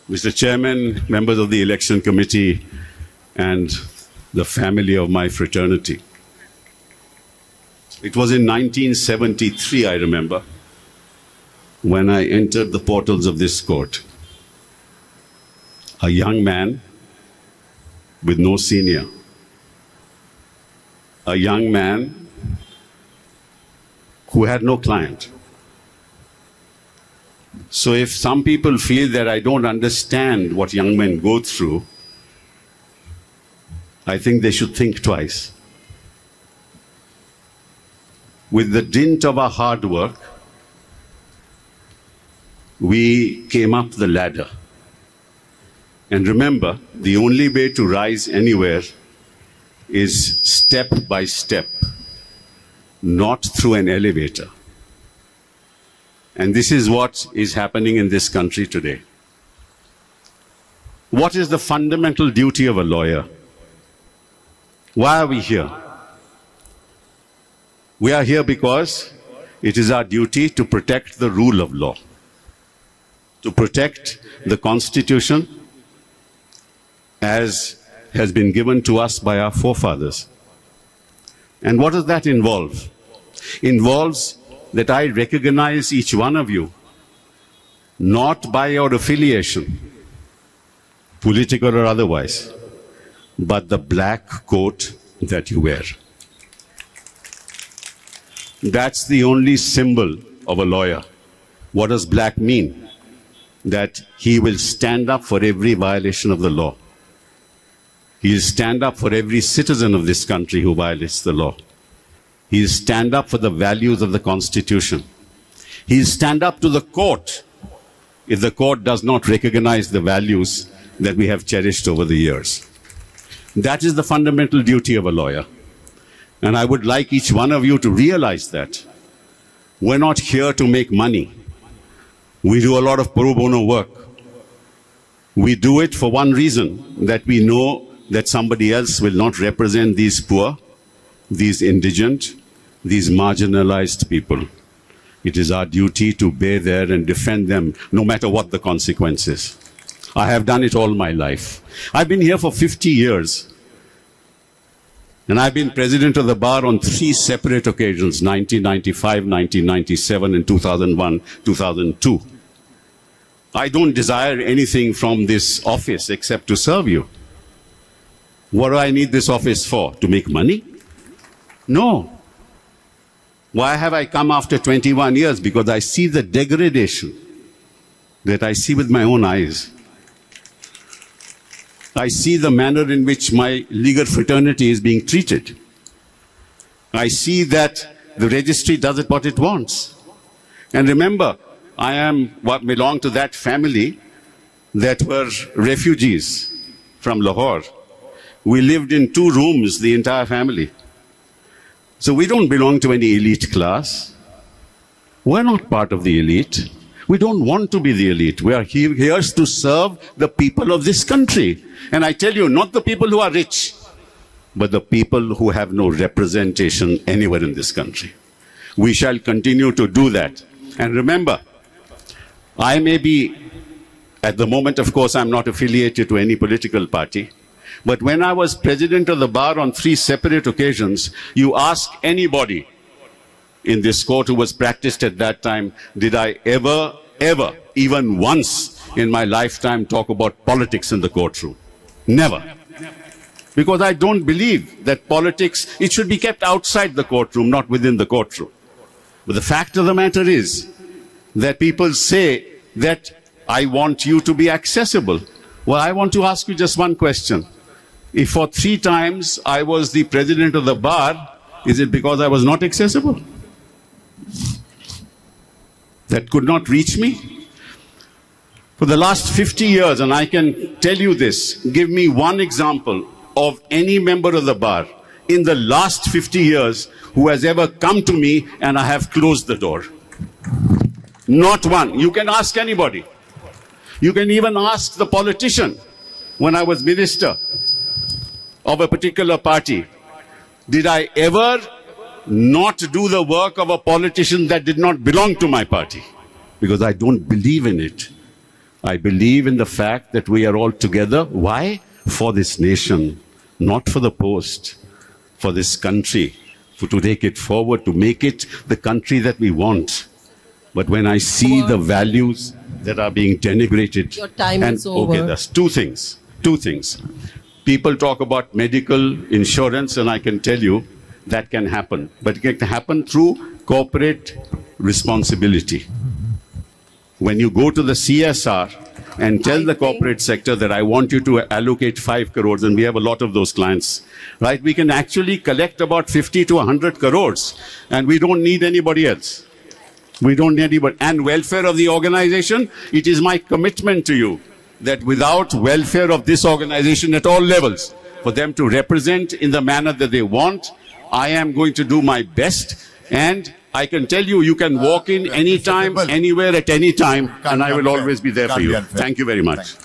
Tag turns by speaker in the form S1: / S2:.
S1: Mr. Chairman, members of the Election Committee, and the family of my fraternity. It was in 1973, I remember, when I entered the portals of this court. A young man with no senior. A young man who had no client. So if some people feel that I don't understand what young men go through, I think they should think twice. With the dint of our hard work, we came up the ladder. And remember, the only way to rise anywhere is step by step, not through an elevator. And this is what is happening in this country today. What is the fundamental duty of a lawyer? Why are we here? We are here because it is our duty to protect the rule of law, to protect the Constitution as has been given to us by our forefathers. And what does that involve? Involves that I recognize each one of you, not by your affiliation, political or otherwise, but the black coat that you wear. That's the only symbol of a lawyer. What does black mean? That he will stand up for every violation of the law. He will stand up for every citizen of this country who violates the law. He will stand up for the values of the Constitution. He will stand up to the court if the court does not recognize the values that we have cherished over the years. That is the fundamental duty of a lawyer. And I would like each one of you to realize that. We're not here to make money. We do a lot of pro bono work. We do it for one reason, that we know that somebody else will not represent these poor, these indigent, these marginalized people. It is our duty to bear there and defend them, no matter what the consequences. I have done it all my life. I've been here for 50 years. And I've been president of the bar on 3 separate occasions, 1995, 1997, and 2001, 2002. I don't desire anything from this office except to serve you. What do I need this office for? To make money? No. Why have I come after 21 years? Because I see the degradation that I see with my own eyes. I see the manner in which my legal fraternity is being treated. I see that the registry does it what it wants. And remember, I belong to that family that were refugees from Lahore. We lived in 2 rooms, the entire family. So we don't belong to any elite class. We're not part of the elite. We don't want to be the elite. We are here to serve the people of this country. And I tell you, not the people who are rich, but the people who have no representation anywhere in this country. We shall continue to do that. And remember, I may be, at the moment, of course, I'm not affiliated to any political party. But when I was president of the bar on 3 separate occasions, you ask anybody in this court who was practiced at that time, did I ever, even once in my lifetime talk about politics in the courtroom? Never. Because I don't believe that politics, it should be kept outside the courtroom, not within the courtroom. But the fact of the matter is that people say that I want you to be accessible. Well, I want to ask you just one question. If for 3 times I was the president of the bar, is it because I was not accessible? That could not reach me? For the last 50 years, and I can tell you this, give me one example of any member of the bar in the last 50 years who has ever come to me and I have closed the door. Not one. You can ask anybody. You can even ask the politician. When I was minister of a particular party, did I ever not do the work of a politician that did not belong to my party? Because I don't believe in it. I believe in the fact that we are all together. Why? For this nation, not for the post, for this country, to take it forward, to make it the country that we want. But when I see the values that are being denigrated,
S2: your time is over.
S1: Okay, there's two things. People talk about medical insurance, and I can tell you that can happen. But it can happen through corporate responsibility. When you go to the CSR and tell the corporate sector that I want you to allocate 5 crores, and we have a lot of those clients, right? We can actually collect about 50 to 100 crores, and we don't need anybody else. We don't need anybody. And welfare of the organization, it is my commitment to you that without welfare of this organization at all levels, for them to represent in the manner that they want, I am going to do my best. And I can tell you, you can walk in anytime, anywhere, at any time, and I will always be there for you. Thank you very much.